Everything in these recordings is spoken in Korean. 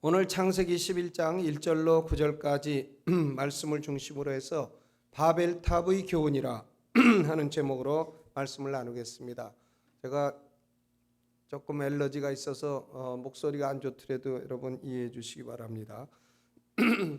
오늘 창세기 11장 1절로 9절까지 말씀을 중심으로 해서 바벨탑의 교훈이라 하는 제목으로 말씀을 나누겠습니다. 제가 조금 엘러지가 있어서 목소리가 안 좋더라도 여러분 이해해 주시기 바랍니다.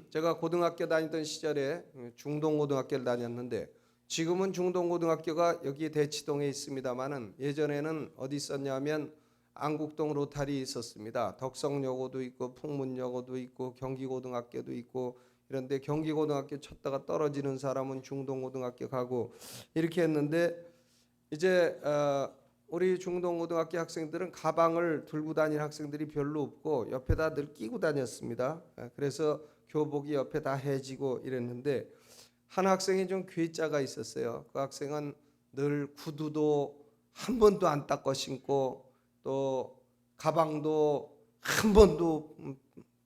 제가 고등학교 다니던 시절에 중동고등학교를 다녔는데 지금은 중동고등학교가 여기 대치동에 있습니다만은 예전에는 어디 있었냐면 안국동 로타리 있었습니다. 덕성여고도 있고 풍문여고도 있고 경기고등학교도 있고 이런데 경기고등학교 쳤다가 떨어지는 사람은 중동고등학교 가고 이렇게 했는데 이제 우리 중동고등학교 학생들은 가방을 들고 다니는 학생들이 별로 없고 옆에다 늘 끼고 다녔습니다. 그래서 교복이 옆에 다 해지고 이랬는데 한 학생이 좀 괴짜가 있었어요. 그 학생은 늘 구두도 한 번도 안 닦아 신고 또 가방도 한 번도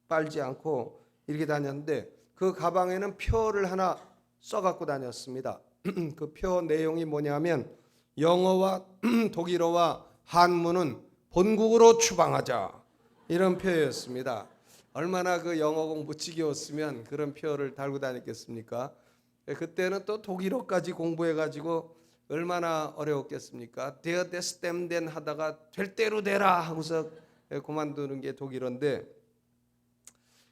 빨지 않고 이렇게 다녔는데 그 가방에는 표를 하나 써갖고 다녔습니다. 그 표 내용이 뭐냐면 영어와 독일어와 한문은 본국으로 추방하자 이런 표였습니다. 얼마나 그 영어 공부 지겨웠으면 그런 표를 달고 다녔겠습니까? 그때는 또 독일어까지 공부해가지고 얼마나 어려웠겠습니까? 데어 데스템덴 하다가 될 대로 되라 하고서 그만두는 게 독일어인데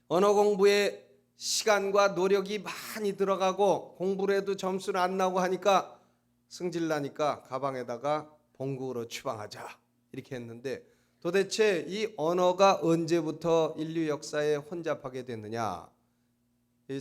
언어 공부에 시간과 노력이 많이 들어가고 공부를 해도 점수는 안 나오고 하니까 승질 나니까 가방에다가 본국으로 추방하자 이렇게 했는데 도대체 이 언어가 언제부터 인류 역사에 혼잡하게 됐느냐?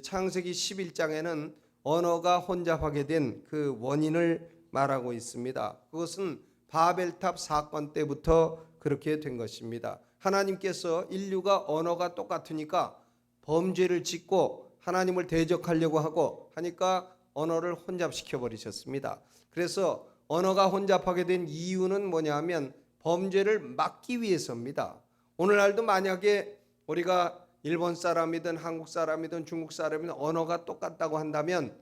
창세기 11장에는 언어가 혼잡하게 된 그 원인을 말하고 있습니다. 그것은 바벨탑 사건 때부터 그렇게 된 것입니다. 하나님께서 인류가 언어가 똑같으니까 범죄를 짓고 하나님을 대적하려고 하고 하니까 언어를 혼잡시켜 버리셨습니다. 그래서 언어가 혼잡하게 된 이유는 뭐냐면 범죄를 막기 위해서입니다. 오늘날도 만약에 우리가 일본 사람이든 한국 사람이든 중국 사람이든 언어가 똑같다고 한다면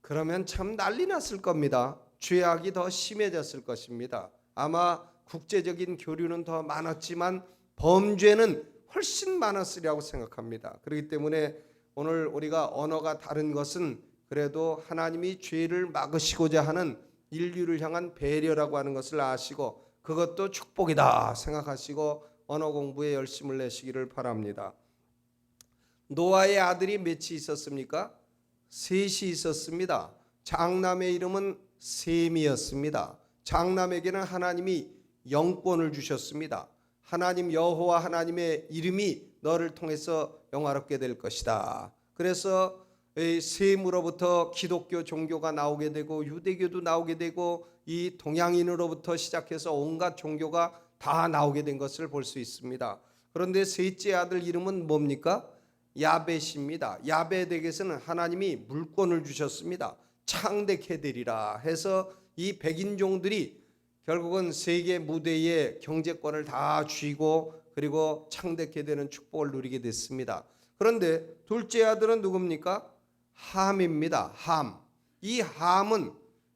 그러면 참 난리 났을 겁니다. 죄악이 더 심해졌을 것입니다. 아마 국제적인 교류는 더 많았지만 범죄는 훨씬 많았으리라고 생각합니다. 그렇기 때문에 오늘 우리가 언어가 다른 것은 그래도 하나님이 죄를 막으시고자 하는 인류를 향한 배려라고 하는 것을 아시고 그것도 축복이다 생각하시고 언어 공부에 열심을 내시기를 바랍니다. 노아의 아들이 몇이 있었습니까? 셋이 있었습니다. 장남의 이름은 셈이었습니다. 장남에게는 하나님이 영권을 주셨습니다. 하나님 여호와 하나님의 이름이 너를 통해서 영화롭게 될 것이다. 그래서 셈으로부터 기독교 종교가 나오게 되고 유대교도 나오게 되고 이 동양인으로부터 시작해서 온갖 종교가 다 나오게 된 것을 볼 수 있습니다. 그런데 셋째 아들 이름은 뭡니까? 야벳입니다. 야벳에게서는 하나님이 물권을 주셨습니다. 창대케 되리라 해서 이 백인종들이 결국은 세계 무대에 경제권을 다 쥐고 그리고 창대케 되는 축복을 누리게 됐습니다. 그런데 둘째 아들은 누굽니까? 함입니다. 함. 이 함은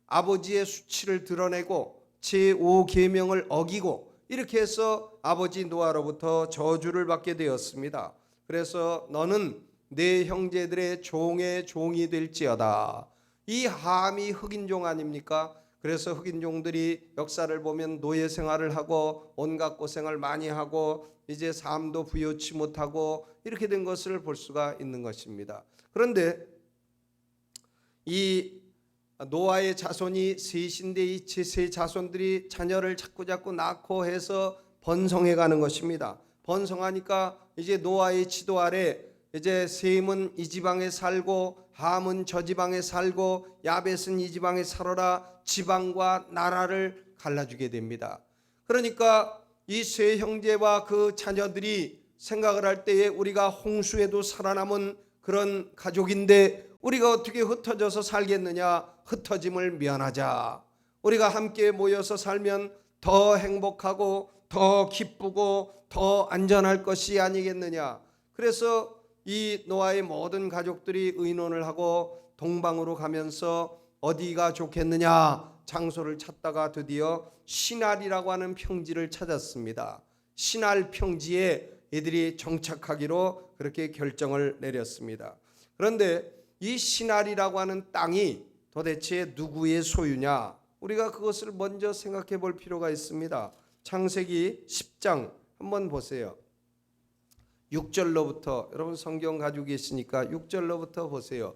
아버지의 수치를 드러내고 제5계명을 어기고 이렇게 해서 아버지 노아로부터 저주를 받게 되었습니다. 그래서 너는 내 형제들의 종의 종이 될지어다. 이 함이 흑인종 아닙니까? 그래서 흑인종들이 역사를 보면 노예 생활을 하고 온갖 고생을 많이 하고 이제 삶도 부여치 못하고 이렇게 된 것을 볼 수가 있는 것입니다. 그런데 이 노아의 자손이 셋인데 이 세 자손들이 자녀를 자꾸 낳고 해서 번성해 가는 것입니다. 번성하니까 이제 노아의 지도 아래 이제 셈은 이 지방에 살고 함은 저 지방에 살고 야벳은 이 지방에 살아라 지방과 나라를 갈라주게 됩니다. 그러니까 이 세 형제와 그 자녀들이 생각을 할 때에 우리가 홍수에도 살아남은 그런 가족인데 우리가 어떻게 흩어져서 살겠느냐? 흩어짐을 면하자. 우리가 함께 모여서 살면 더 행복하고 더 기쁘고 더 안전할 것이 아니겠느냐? 그래서 이 노아의 모든 가족들이 의논을 하고 동방으로 가면서 어디가 좋겠느냐 장소를 찾다가 드디어 시날이라고 하는 평지를 찾았습니다. 시날 평지에 이들이 정착하기로 그렇게 결정을 내렸습니다. 그런데 이 시날이라고 하는 땅이 도대체 누구의 소유냐? 우리가 그것을 먼저 생각해 볼 필요가 있습니다. 창세기 10장 한번 보세요. 6절로부터, 여러분 성경 가지고 계시니까 6절로부터 보세요.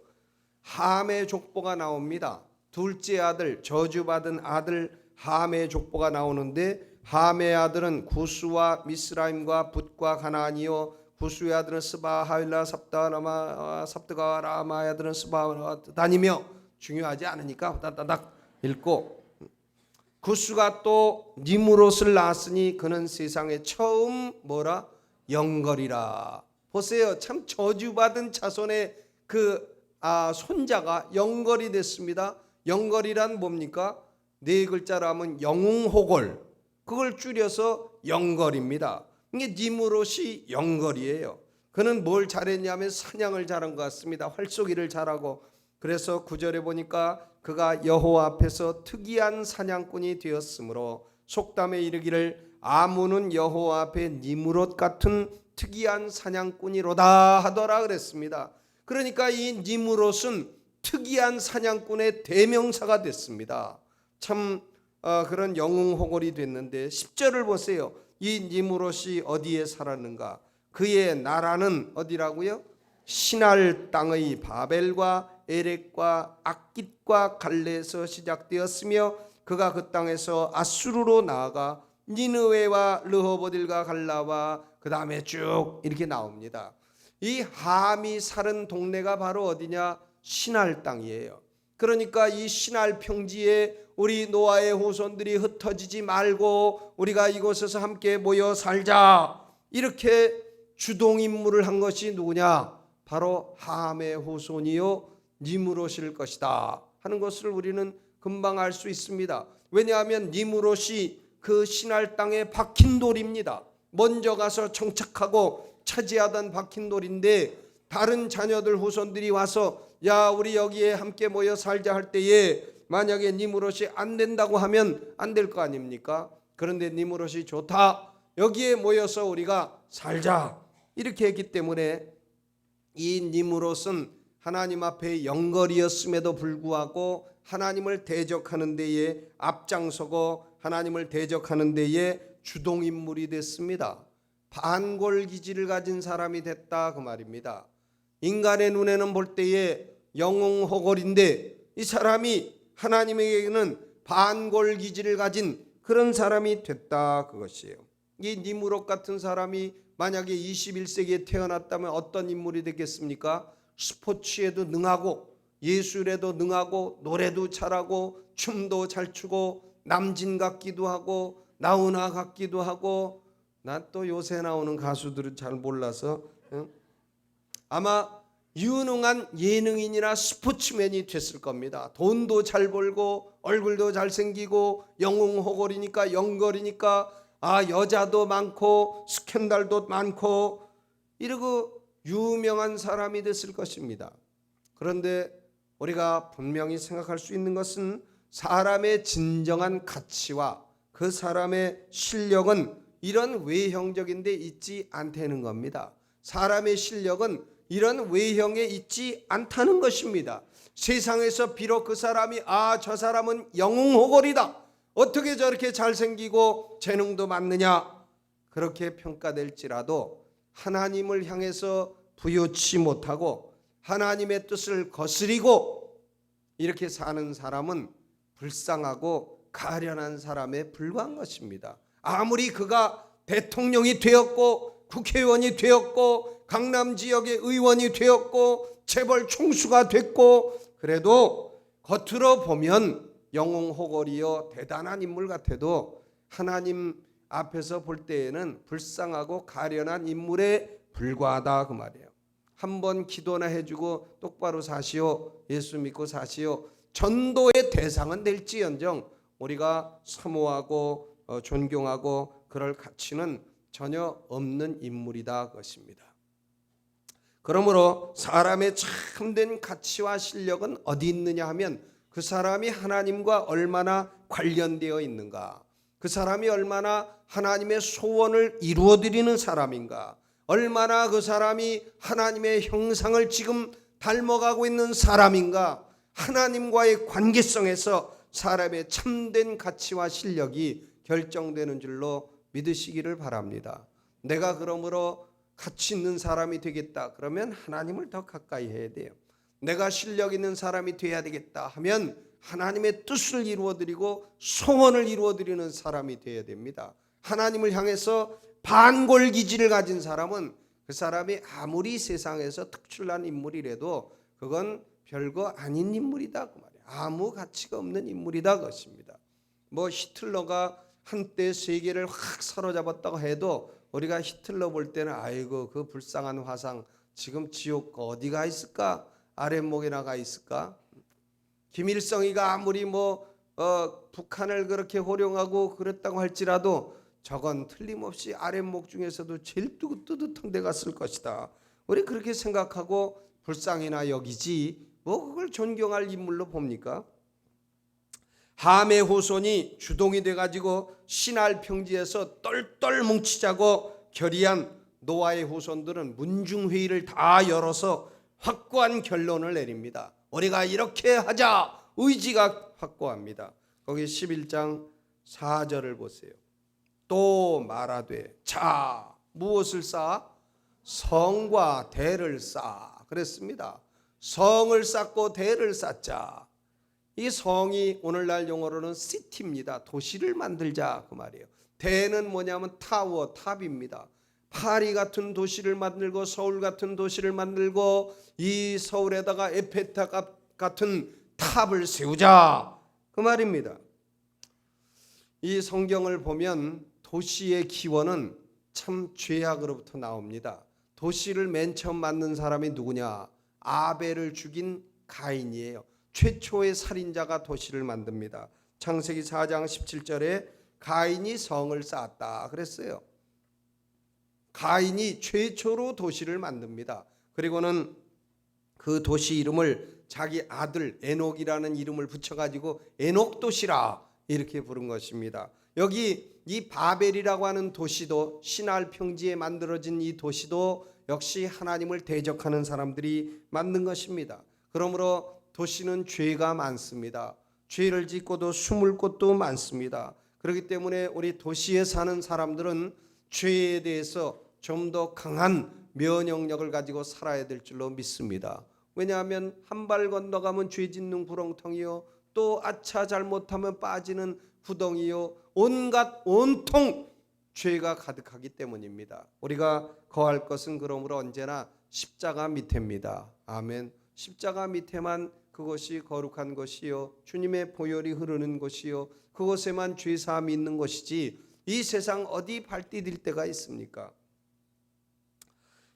함의 족보가 나옵니다. 둘째 아들, 저주받은 아들 함의 족보가 나오는데, 함의 아들은 구스와 미스라임과 붓과 가나안이요, 구스의 아들은 스바 하윌라 삽드가 라마의 아들은 스바 다니며, 중요하지 않으니까 따다닥 읽고, 구스가 또 니무롯을 낳았으니 그는 세상에 처음 뭐라? 영걸이라. 보세요. 참 저주받은 자손의 손자가 영걸이 됐습니다. 영걸이란 뭡니까? 네 글자로 하면 영웅호골, 그걸 줄여서 영걸입니다. 이게 니무롯이 영걸이에요. 그는 뭘 잘했냐면 사냥을 잘한 것 같습니다. 활쏘기를 잘하고. 그래서 9절에 보니까 그가 여호와 앞에서 특이한 사냥꾼이 되었으므로 속담에 이르기를 아문은 여호와 앞에 니무롯 같은 특이한 사냥꾼이로다 하더라 그랬습니다. 그러니까 이 니무롯은 특이한 사냥꾼의 대명사가 됐습니다. 참 그런 영웅호골이 됐는데 10절을 보세요. 이 니무롯이 어디에 살았는가? 그의 나라는 어디라고요? 시날 땅의 바벨과 에렉과 악깃과 갈레에서 시작되었으며 그가 그 땅에서 아수르로 나아가 니느웨와 르호보딜과 갈라와 그 다음에 쭉 이렇게 나옵니다. 이 함이 사는 동네가 바로 어디냐? 시날 땅이에요. 그러니까 이 시날 평지에 우리 노아의 후손들이 흩어지지 말고 우리가 이곳에서 함께 모여 살자, 이렇게 주동임무를 한 것이 누구냐? 바로 함의 후손이요 니무롯일 것이다 하는 것을 우리는 금방 알 수 있습니다. 왜냐하면 니무롯이 그 시날 땅에 박힌 돌입니다. 먼저 가서 정착하고 차지하던 박힌 돌인데, 다른 자녀들 후손들이 와서 야 우리 여기에 함께 모여 살자 할 때에 만약에 니무롯이 안 된다고 하면 안 될 거 아닙니까? 그런데 니무롯이 좋다, 여기에 모여서 우리가 살자, 이렇게 했기 때문에 이 니무롯은 하나님 앞에 영걸이었음에도 불구하고 하나님을 대적하는 데에 앞장서고 하나님을 대적하는 데에 주동인물이 됐습니다. 반골기질을 가진 사람이 됐다 그 말입니다. 인간의 눈에는 볼 때에 영웅호골인데 이 사람이 하나님에게는 반골기질을 가진 그런 사람이 됐다 그것이에요. 이 니무롯 같은 사람이 만약에 21세기에 태어났다면 어떤 인물이 되겠습니까? 스포츠에도 능하고 예술에도 능하고 노래도 잘하고 춤도 잘 추고 남진 같기도 하고 나훈아 같기도 하고, 난 또 요새 나오는 가수들은 잘 몰라서 아마 유능한 예능인이나 스포츠맨이 됐을 겁니다. 돈도 잘 벌고 얼굴도 잘생기고 영웅호골이니까 영걸이니까 여자도 많고 스캔들도 많고 이러고 유명한 사람이 됐을 것입니다. 그런데 우리가 분명히 생각할 수 있는 것은 사람의 진정한 가치와 그 사람의 실력은 이런 외형적인 데 있지 않다는 겁니다. 사람의 실력은 이런 외형에 있지 않다는 것입니다. 세상에서 비록 그 사람이 저 사람은 영웅호골이다, 어떻게 저렇게 잘생기고 재능도 많느냐, 그렇게 평가될지라도 하나님을 향해서 부요치 못하고 하나님의 뜻을 거스리고 이렇게 사는 사람은 불쌍하고 가련한 사람에 불과한 것입니다. 아무리 그가 대통령이 되었고 국회의원이 되었고 강남 지역의 의원이 되었고 재벌 총수가 됐고 그래도 겉으로 보면 영웅호골이요 대단한 인물 같아도 하나님 앞에서 볼 때에는 불쌍하고 가련한 인물에 불과하다 그 말이에요. 한번 기도나 해주고 똑바로 사시오, 예수 믿고 사시오, 전도의 대상은 될지언정 우리가 사모하고 존경하고 그럴 가치는 전혀 없는 인물이다 것입니다. 그러므로 사람의 참된 가치와 실력은 어디 있느냐 하면 그 사람이 하나님과 얼마나 관련되어 있는가, 그 사람이 얼마나 하나님의 소원을 이루어드리는 사람인가, 얼마나 그 사람이 하나님의 형상을 지금 닮아가고 있는 사람인가. 하나님과의 관계성에서 사람의 참된 가치와 실력이 결정되는 줄로 믿으시기를 바랍니다. 내가 그러므로 가치 있는 사람이 되겠다 그러면 하나님을 더 가까이 해야 돼요. 내가 실력 있는 사람이 돼야 되겠다 하면 하나님의 뜻을 이루어드리고 소원을 이루어드리는 사람이 되어야 됩니다. 하나님을 향해서 반골기질을 가진 사람은 그 사람이 아무리 세상에서 특출난 인물이라도 그건 별거 아닌 인물이다 그 말이에요. 아무 가치가 없는 인물이다 그것입니다. 뭐 히틀러가 한때 세계를 확 사로잡았다고 해도 우리가 히틀러 볼 때는 아이고 그 불쌍한 화상 지금 지옥 어디가 있을까? 아랫목에 나가 있을까? 김일성이가 아무리 북한을 그렇게 호령하고 그랬다고 할지라도 저건 틀림없이 아랫목 중에서도 제일 뜨뜻한 데 갔을 것이다. 우리 그렇게 생각하고 불쌍히나 여기지 뭐 그걸 존경할 인물로 봅니까? 함의 후손이 주동이 돼가지고 신할 평지에서 똘똘 뭉치자고 결의한 노아의 후손들은 문중회의를 다 열어서 확고한 결론을 내립니다. 우리가 이렇게 하자 의지가 확고합니다. 거기 11장 4절을 보세요. 또 말하되 자 무엇을 쌓아? 성과 대를 쌓아 그랬습니다. 성을 쌓고 대를 쌓자. 이 성이 오늘날 용어로는 시티입니다. 도시를 만들자 그 말이에요. 대는 뭐냐면 타워, 탑입니다. 파리 같은 도시를 만들고 서울 같은 도시를 만들고 이 서울에다가 에펠탑 같은 탑을 세우자 그 말입니다. 이 성경을 보면 도시의 기원은 참 죄악으로부터 나옵니다. 도시를 맨 처음 만든 사람이 누구냐? 아벨을 죽인 가인이에요. 최초의 살인자가 도시를 만듭니다. 창세기 4장 17절에 가인이 성을 쌓았다 그랬어요. 가인이 최초로 도시를 만듭니다. 그리고는 그 도시 이름을 자기 아들 에녹이라는 이름을 붙여가지고 에녹도시라 이렇게 부른 것입니다. 여기 이 바벨이라고 하는 도시도 신할 평지에 만들어진 이 도시도 역시 하나님을 대적하는 사람들이 만든 것입니다. 그러므로 도시는 죄가 많습니다. 죄를 짓고도 숨을 곳도 많습니다. 그렇기 때문에 우리 도시에 사는 사람들은 죄에 대해서 좀 더 강한 면역력을 가지고 살아야 될 줄로 믿습니다. 왜냐하면 한 발 건너가면 죄 짓는 구렁텅이요 또 아차 잘못하면 빠지는 구덩이요 온통 죄가 가득하기 때문입니다. 우리가 거할 것은 그러므로 언제나 십자가 밑에입니다. 아멘. 십자가 밑에만 그것이 거룩한 것이요 주님의 보혈이 흐르는 것이요 그것에만 죄사함이 있는 것이지 이 세상 어디 발 디딜 때가 있습니까?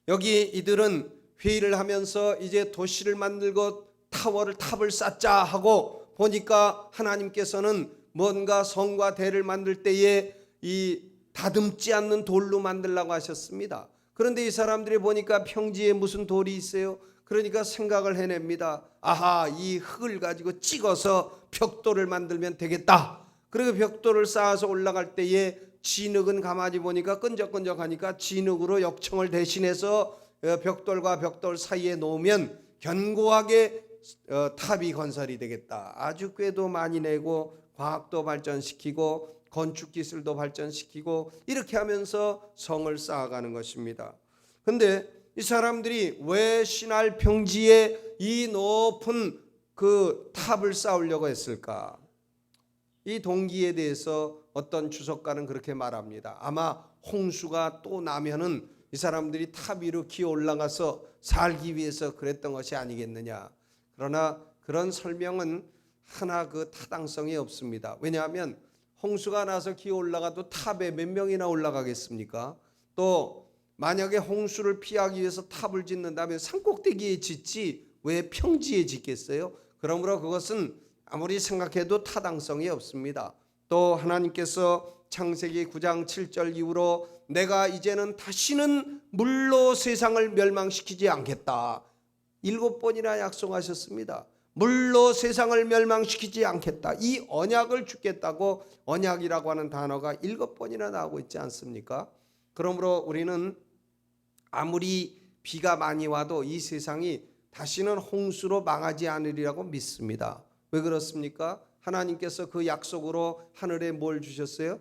여기 이들은 회의를 하면서 이제 도시를 만들고 탑을 쌓자 하고 보니까 하나님께서는 뭔가 성과 대를 만들 때에 이 다듬지 않는 돌로 만들라고 하셨습니다. 그런데 이 사람들이 보니까 평지에 무슨 돌이 있어요? 그러니까 생각을 해냅니다. 아하, 이 흙을 가지고 찍어서 벽돌을 만들면 되겠다. 그리고 벽돌을 쌓아서 올라갈 때에 진흙은 가만히 보니까 끈적끈적하니까 진흙으로 역청을 대신해서 벽돌과 벽돌 사이에 놓으면 견고하게 탑이 건설이 되겠다. 아주 꾀도 많이 내고 과학도 발전시키고 건축 기술도 발전시키고 이렇게 하면서 성을 쌓아가는 것입니다. 그런데 이 사람들이 왜 신할 평지에 이 높은 그 탑을 쌓으려고 했을까? 이 동기에 대해서 어떤 주석가는 그렇게 말합니다. 아마 홍수가 또 나면은 이 사람들이 탑 위로 기어 올라가서 살기 위해서 그랬던 것이 아니겠느냐. 그러나 그런 설명은 하나 그 타당성이 없습니다. 왜냐하면 홍수가 나서 기어 올라가도 탑에 몇 명이나 올라가겠습니까? 또 만약에 홍수를 피하기 위해서 탑을 짓는다면 산꼭대기에 짓지 왜 평지에 짓겠어요? 그러므로 그것은 아무리 생각해도 타당성이 없습니다. 또 하나님께서 창세기 9장 7절 이후로 내가 이제는 다시는 물로 세상을 멸망시키지 않겠다. 7번이나 약속하셨습니다. 물로 세상을 멸망시키지 않겠다. 이 언약을 주겠다고 언약이라고 하는 단어가 7번이나 나오고 있지 않습니까? 그러므로 우리는 아무리 비가 많이 와도 이 세상이 다시는 홍수로 망하지 않으리라고 믿습니다. 왜 그렇습니까? 하나님께서 그 약속으로 하늘에 뭘 주셨어요?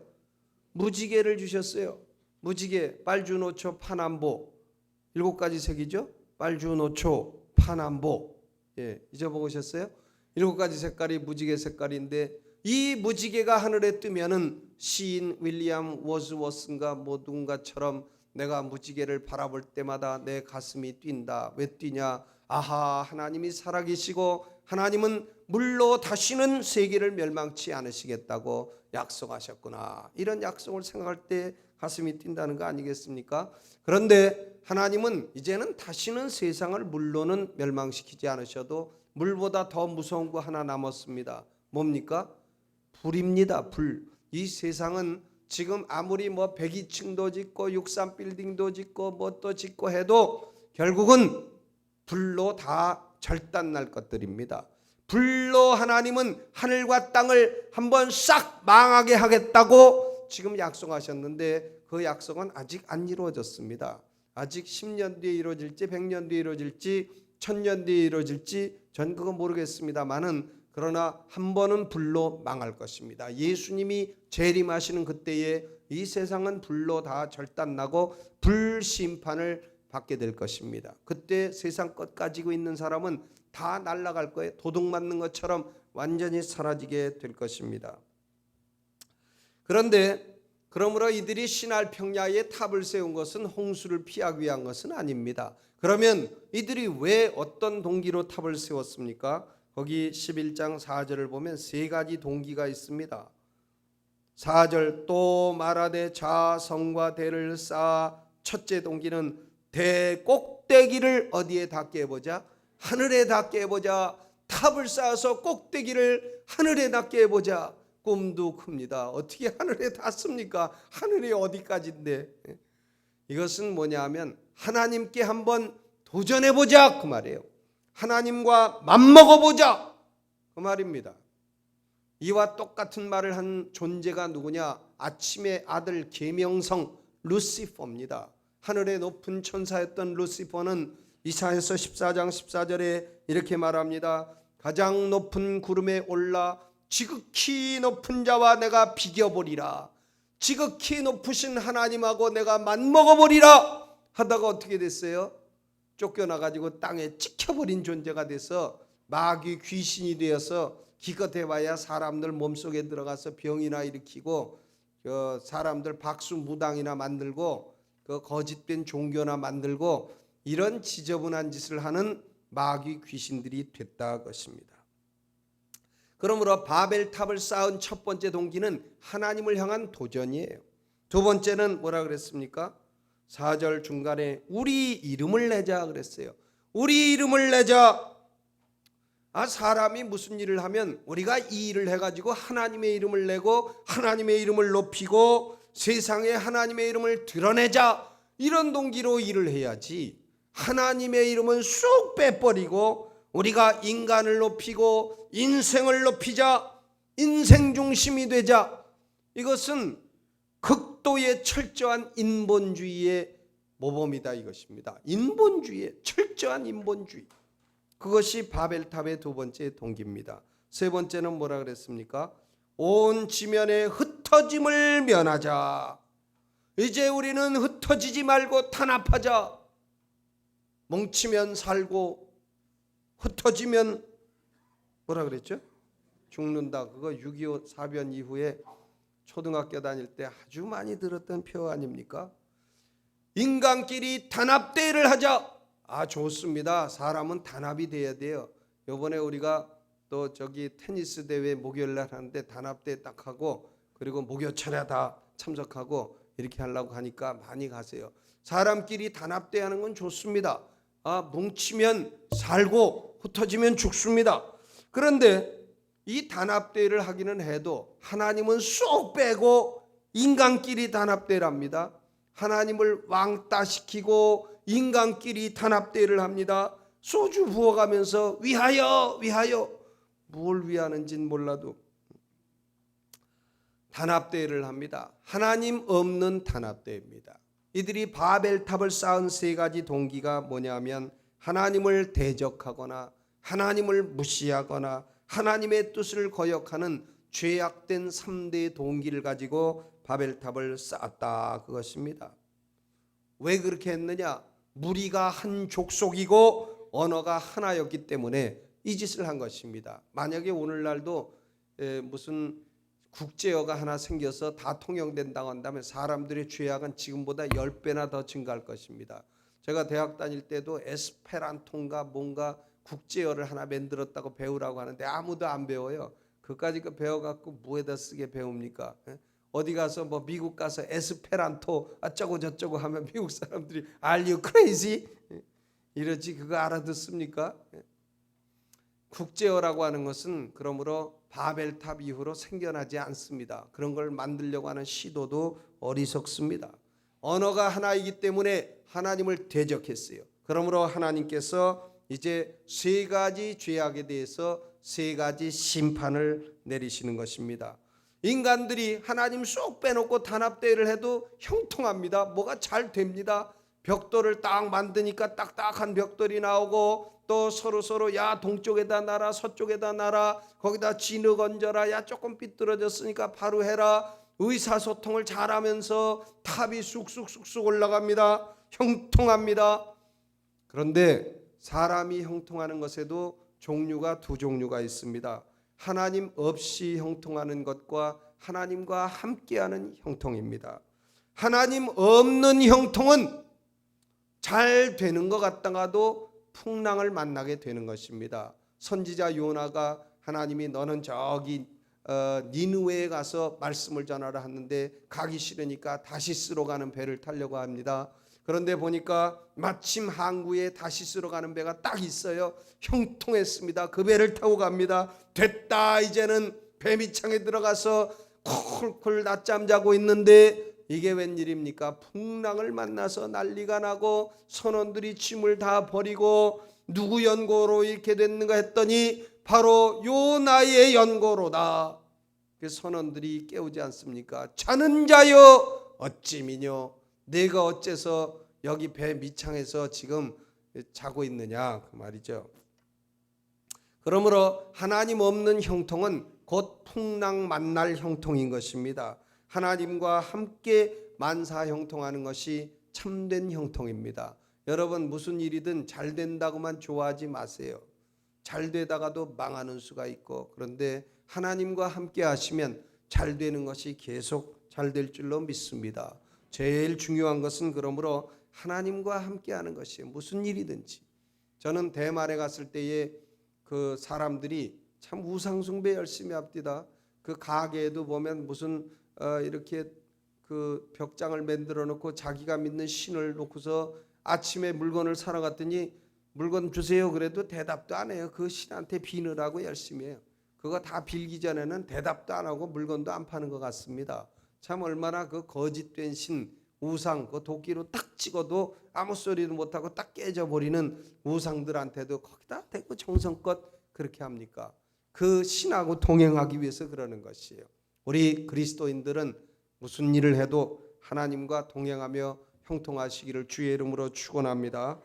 무지개를 주셨어요. 무지개, 빨주노초, 파남보. 7가지 색이죠. 빨주노초, 파남보. 잊어먹으셨어요? 7가지 색깔이 무지개 색깔인데 이 무지개가 하늘에 뜨면은 시인 윌리엄 워즈워스인가 뭐 누군가처럼 내가 무지개를 바라볼 때마다 내 가슴이 뛴다. 왜 뛰냐? 아하, 하나님이 살아계시고 하나님은 물로 다시는 세계를 멸망치 않으시겠다고 약속하셨구나. 이런 약속을 생각할 때 가슴이 뛴다는 거 아니겠습니까? 그런데 하나님은 이제는 다시는 세상을 물로는 멸망시키지 않으셔도 물보다 더 무서운 거 하나 남았습니다. 뭡니까? 불입니다. 불. 이 세상은 지금 아무리 뭐 102층도 짓고 63빌딩도 짓고 뭐 또 짓고 해도 결국은 불로 다 절단날 것들입니다. 불로 하나님은 하늘과 땅을 한번 싹 망하게 하겠다고 지금 약속하셨는데 그 약속은 아직 안 이루어졌습니다. 아직 10년 뒤에 이루어질지 100년 뒤에 이루어질지 1000년 뒤에 이루어질지 전 그거 모르겠습니다만은 그러나 한 번은 불로 망할 것입니다. 예수님이 재림하시는 그때에 이 세상은 불로 다 절단나고 불심판을 받게 될 것입니다. 그때 세상 것 가지고 있는 사람은 다 날아갈 거예요. 도둑 맞는 것처럼 완전히 사라지게 될 것입니다. 그런데 그러므로 이들이 시날 평야에 탑을 세운 것은 홍수를 피하기 위한 것은 아닙니다. 그러면 이들이 왜 어떤 동기로 탑을 세웠습니까? 거기 11장 4절을 보면 3가지 동기가 있습니다. 4절 또 말하되 자 성과 대를 쌓아 첫째 동기는 대 꼭대기를 어디에 닿게 해보자? 하늘에 닿게 해보자. 탑을 쌓아서 꼭대기를 하늘에 닿게 해보자. 꿈도 큽니다. 어떻게 하늘에 닿습니까? 하늘이 어디까지인데. 이것은 뭐냐 하면 하나님께 한번 도전해보자 그 말이에요. 하나님과 맞먹어보자 그 말입니다. 이와 똑같은 말을 한 존재가 누구냐? 아침의 아들 계명성 루시퍼입니다. 하늘의 높은 천사였던 루시퍼는 이사야서 14장 14절에 이렇게 말합니다. 가장 높은 구름에 올라 지극히 높은 자와 내가 비겨보리라. 지극히 높으신 하나님하고 내가 맞먹어보리라 하다가 어떻게 됐어요? 쫓겨나가지고 땅에 찍혀버린 존재가 돼서 마귀 귀신이 되어서 기껏해봐야 사람들 몸속에 들어가서 병이나 일으키고 사람들 박수무당이나 만들고 그 거짓된 종교나 만들고 이런 지저분한 짓을 하는 마귀 귀신들이 됐다 것입니다. 그러므로 바벨탑을 쌓은 첫 번째 동기는 하나님을 향한 도전이에요. 두 번째는 뭐라 그랬습니까? 4절 중간에 우리 이름을 내자 그랬어요. 우리 이름을 내자. 사람이 무슨 일을 하면 우리가 이 일을 해가지고 하나님의 이름을 내고 하나님의 이름을 높이고 세상에 하나님의 이름을 드러내자 이런 동기로 일을 해야지. 하나님의 이름은 쑥 빼버리고 우리가 인간을 높이고 인생을 높이자, 인생 중심이 되자. 이것은 극도의 철저한 인본주의의 모범이다 이것입니다. 인본주의의 철저한 인본주의. 그것이 바벨탑의 두 번째 동기입니다. 세 번째는 뭐라 그랬습니까? 온 지면의 흩어짐을 면하자. 이제 우리는 흩어지지 말고 단합하자. 뭉치면 살고 흩어지면 뭐라 그랬죠? 죽는다. 그거 6.25 사변 이후에 초등학교 다닐 때 아주 많이 들었던 표 아닙니까? 인간끼리 단합대회를 하자. 좋습니다. 사람은 단합이 돼야 돼요. 이번에 우리가 또 저기 테니스 대회 목요일날 하는데 단합대회 딱 하고 그리고 목요철에 다 참석하고 이렇게 하려고 하니까 많이 가세요. 사람끼리 단합대회 하는 건 좋습니다. 뭉치면 살고 흩어지면 죽습니다. 그런데 이 단합대회를 하기는 해도 하나님은 쏙 빼고 인간끼리 단합대회를 합니다. 하나님을 왕따시키고 인간끼리 단합대회를 합니다. 소주 부어가면서 위하여 위하여 뭘 위하는지는 몰라도 단합대회를 합니다. 하나님 없는 단합대회입니다. 이들이 바벨탑을 쌓은 세 가지 동기가 뭐냐면 하나님을 대적하거나 하나님을 무시하거나 하나님의 뜻을 거역하는 죄악된 3대 동기를 가지고 바벨탑을 쌓았다, 그것입니다. 왜 그렇게 했느냐? 무리가 한 족속이고 언어가 하나였기 때문에 이 짓을 한 것입니다. 만약에 오늘날도 무슨 국제어가 하나 생겨서 다 통용된다고 한다면 사람들의 죄악은 지금보다 10배나 더 증가할 것입니다. 제가 대학 다닐 때도 에스페란토인가 뭔가 국제어를 하나 만들었다고 배우라고 하는데 아무도 안 배워요. 그까짓 거 배워갖고 뭐에다 쓰게 배웁니까? 어디 가서 뭐 미국 가서 에스페란토 어쩌고 저쩌고 하면 미국 사람들이 Are you crazy? 이러지, 그거 알아듣습니까? 국제어라고 하는 것은 그러므로 바벨탑 이후로 생겨나지 않습니다. 그런 걸 만들려고 하는 시도도 어리석습니다. 언어가 하나이기 때문에 하나님을 대적했어요. 그러므로 하나님께서 이제 세 가지 죄악에 대해서 세 가지 심판을 내리시는 것입니다. 인간들이 하나님 쏙 빼놓고 단합대회를 해도 형통합니다. 뭐가 잘 됩니다. 벽돌을 딱 만드니까 딱딱한 벽돌이 나오고 또 서로 야 동쪽에다 놔라 서쪽에다 놔라 거기다 진흙 얹어라 야 조금 삐뚤어졌으니까 바로 해라. 의사소통을 잘하면서 탑이 쑥쑥 올라갑니다. 형통합니다. 그런데 사람이 형통하는 것에도 종류가 두 종류가 있습니다. 하나님 없이 형통하는 것과 하나님과 함께하는 형통입니다. 하나님 없는 형통은 잘 되는 것 같다가도 풍랑을 만나게 되는 것입니다. 선지자 요나가 하나님이 너는 저기 니느웨에 가서 말씀을 전하라 하는데 가기 싫으니까 다시스로 가는 배를 타려고 합니다. 그런데 보니까 마침 항구에 다시스로 가는 배가 딱 있어요. 형통했습니다. 그 배를 타고 갑니다. 됐다, 이제는 배 밑창에 들어가서 쿨쿨 낮잠 자고 있는데 이게 웬일입니까? 풍랑을 만나서 난리가 나고 선원들이 짐을 다 버리고 누구 연고로 이렇게 됐는가 했더니 바로 요나의 연고로다. 그 선원들이 깨우지 않습니까? 자는 자여 어찌 미뇨, 내가 어째서 여기 배 밑창에서 지금 자고 있느냐, 그 말이죠. 그러므로 하나님 없는 형통은 곧 풍랑 만날 형통인 것입니다. 하나님과 함께 만사 형통하는 것이 참된 형통입니다. 여러분, 무슨 일이든 잘 된다고만 좋아하지 마세요. 잘 되다가도 망하는 수가 있고, 그런데 하나님과 함께 하시면 잘 되는 것이 계속 잘 될 줄로 믿습니다. 제일 중요한 것은 그러므로 하나님과 함께 하는 것이에요. 무슨 일이든지. 저는 대만에 갔을 때에 그 사람들이 참 우상숭배 열심히 합니다. 그 가게에도 보면 무슨 이렇게 그 벽장을 만들어 놓고 자기가 믿는 신을 놓고서 아침에 물건을 사러 갔더니 물건 주세요 그래도 대답도 안 해요. 그 신한테 비느라고 열심히 해요. 그거 다 빌기 전에는 대답도 안 하고 물건도 안 파는 것 같습니다. 참 얼마나 그 거짓된 신, 우상, 그 도끼로 딱 찍어도 아무 소리도 못하고 딱 깨져버리는 우상들한테도 거기다 대고 정성껏 그렇게 합니까? 그 신하고 동행하기 위해서 그러는 것이에요. 우리 그리스도인들은 무슨 일을 해도 하나님과 동행하며 형통하시기를 주의 이름으로 축원합니다.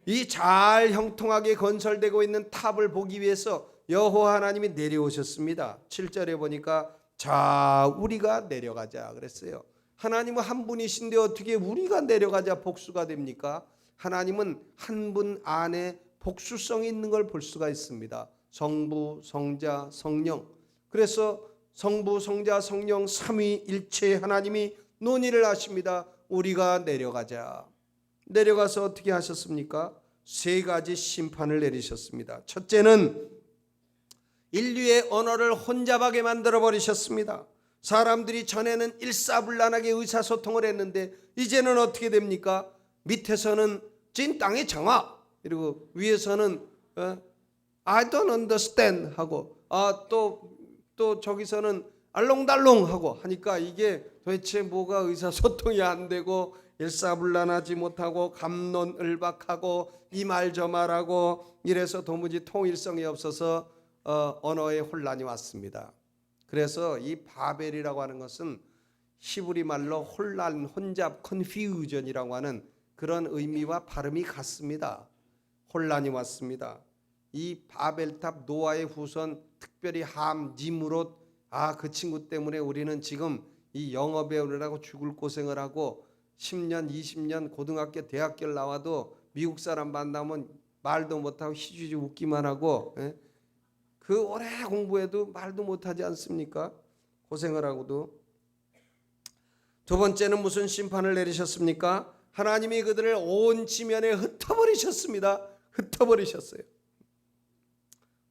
이 잘 형통하게 건설되고 있는 탑을 보기 위해서 여호와 하나님이 내려오셨습니다. 7절에 보니까 자 우리가 내려가자 그랬어요. 하나님은 한 분이신데 어떻게 우리가 내려가자 복수가 됩니까? 하나님은 한 분 안에 복수성이 있는 걸 볼 수가 있습니다. 성부, 성자, 성령. 그래서 성부, 성자, 성령 삼위일체 하나님이 논의를 하십니다. 우리가 내려가자. 내려가서 어떻게 하셨습니까? 세 가지 심판을 내리셨습니다. 첫째는 인류의 언어를 혼잡하게 만들어 버리셨습니다. 사람들이 전에는 일사불란하게 의사소통을 했는데 이제는 어떻게 됩니까? 밑에서는 진 땅의 정화, 그리고 위에서는 I don't understand 하고 또 저기서는 알롱달롱 하고 하니까 이게 도대체 뭐가 의사소통이 안 되고 일사불란하지 못하고 갑론을박하고 이 말 저 말하고 이래서 도무지 통일성이 없어서 언어의 혼란이 왔습니다. 그래서 이 바벨이라고 하는 것은 히브리 말로 혼란, 혼잡, 컨퓨전이라고 하는 그런 의미와 발음이 같습니다. 혼란이 왔습니다. 이 바벨탑 노아의 후손, 특별히 함, 니므롯, 그 친구 때문에 우리는 지금 이 영어 배우느라고 죽을 고생을 하고 10년, 20년 고등학교, 대학교를 나와도 미국 사람 만나면 말도 못하고 희주지 웃기만 하고, 그 오래 공부해도 말도 못하지 않습니까? 고생을 하고도. 두 번째는 무슨 심판을 내리셨습니까? 하나님이 그들을 온 지면에 흩어버리셨습니다. 흩어버리셨어요.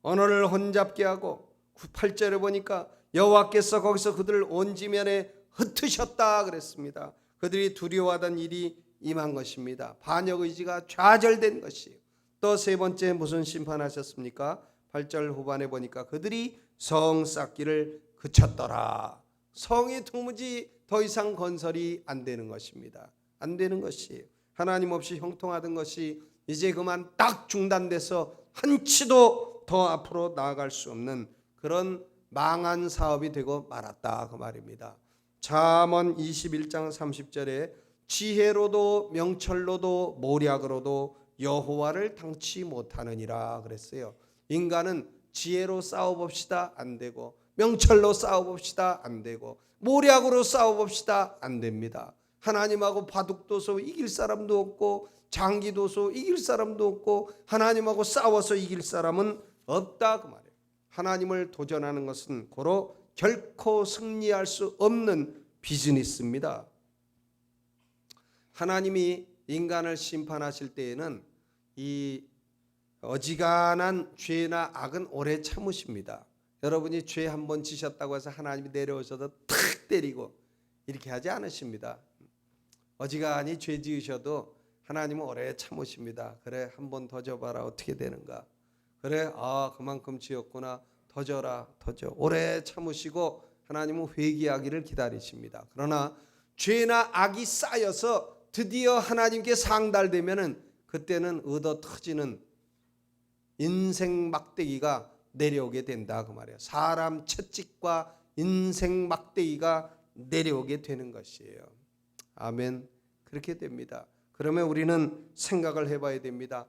언어를 혼잡게 하고 8절에 보니까 여호와께서 거기서 그들을 온 지면에 흩으셨다 그랬습니다. 그들이 두려워하던 일이 임한 것입니다. 반역 의지가 좌절된 것이에요. 또 세 번째 무슨 심판하셨습니까? 8절 후반에 보니까 그들이 성 쌓기를 그쳤더라. 성이 도무지 더 이상 건설이 안 되는 것입니다. 안 되는 것이에요. 하나님 없이 형통하던 것이 이제 그만 딱 중단돼서 한치도 더 앞으로 나아갈 수 없는 그런 망한 사업이 되고 말았다 그 말입니다. 잠언 21장 30절에 지혜로도 명철로도 모략으로도 여호와를 당치 못하느니라 그랬어요. 인간은 지혜로 싸워봅시다 안 되고, 명철로 싸워봅시다 안 되고, 모략으로 싸워봅시다 안 됩니다. 하나님하고 바둑도서 이길 사람도 없고, 장기도서 이길 사람도 없고, 하나님하고 싸워서 이길 사람은 없다 그 말이에요. 하나님을 도전하는 것은 고로 결코 승리할 수 없는 비즈니스입니다. 하나님이 인간을 심판하실 때에는 이 어지간한 죄나 악은 오래 참으십니다. 여러분이 죄 한 번 지셨다고 해서 하나님이 내려오셔서 탁 때리고 이렇게 하지 않으십니다. 어지간히 죄 지으셔도 하나님은 오래 참으십니다. 그래 한 번 더 져봐라 어떻게 되는가. 그래 그만큼 지었구나 더 져라 더 져. 오래 참으시고 하나님은 회개하기를 기다리십니다. 그러나 죄나 악이 쌓여서 드디어 하나님께 상달되면은 그때는 얻어 터지는 인생 막대기가 내려오게 된다 그 말이에요. 사람 채찍과 인생 막대기가 내려오게 되는 것이에요. 아멘. 그렇게 됩니다. 그러면 우리는 생각을 해봐야 됩니다.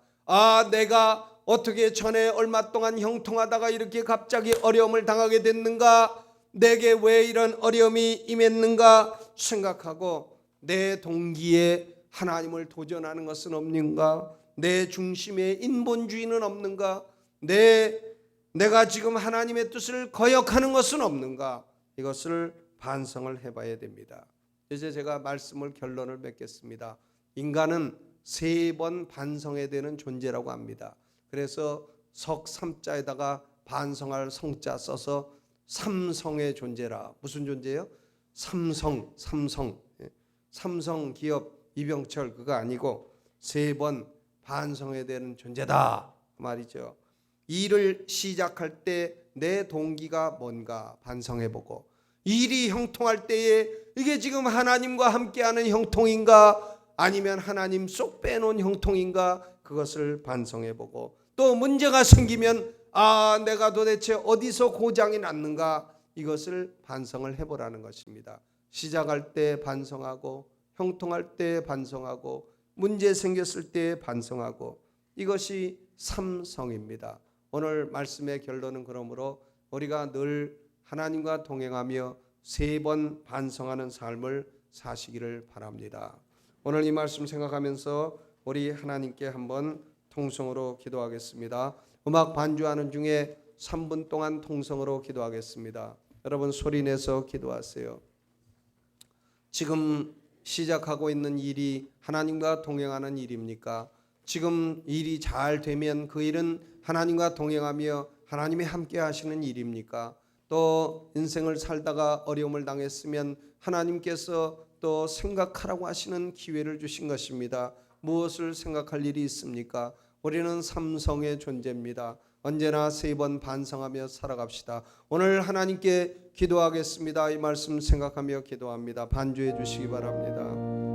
내가 어떻게 전에 얼마 동안 형통하다가 이렇게 갑자기 어려움을 당하게 됐는가? 내게 왜 이런 어려움이 임했는가? 생각하고 내 동기에 하나님을 도전하는 것은 없는가? 내 중심에 인본주의는 없는가? 내가 지금 하나님의 뜻을 거역하는 것은 없는가? 이것을 반성을 해봐야 됩니다. 이제 제가 말씀을 결론을 맺겠습니다. 인간은 3번 반성해야 되는 존재라고 합니다. 그래서 석삼자에다가 반성할 성자 써서 삼성의 존재라. 무슨 존재예요? 삼성 기업 이병철 그거 아니고 3번 반성해야 되는 존재다 그 말이죠. 일을 시작할 때 내 동기가 뭔가 반성해보고, 일이 형통할 때에 이게 지금 하나님과 함께하는 형통인가 아니면 하나님 쏙 빼놓은 형통인가 그것을 반성해보고, 또 문제가 생기면 내가 도대체 어디서 고장이 났는가 이것을 반성을 해보라는 것입니다. 시작할 때 반성하고, 형통할 때 반성하고, 문제 생겼을 때 반성하고, 이것이 삼성입니다. 오늘 말씀의 결론은 그러므로 우리가 늘 하나님과 동행하며 3번 반성하는 삶을 사시기를 바랍니다. 오늘 이 말씀 생각하면서 우리 하나님께 한번 통성으로 기도하겠습니다. 음악 반주하는 중에 3분 동안 통성으로 기도하겠습니다. 여러분 소리내서 기도하세요. 지금 시작하고 있는 일이 하나님과 동행하는 일입니까? 지금 일이 잘 되면 그 일은 하나님과 동행하며 하나님이 함께 하시는 일입니까? 또 인생을 살다가 어려움을 당했으면 하나님께서 또 생각하라고 하시는 기회를 주신 것입니다. 무엇을 생각할 일이 있습니까? 우리는 삼성의 존재입니다. 언제나 3번 반성하며 살아갑시다. 오늘 하나님께 기도하겠습니다. 이 말씀 생각하며 기도합니다. 반주해 주시기 바랍니다.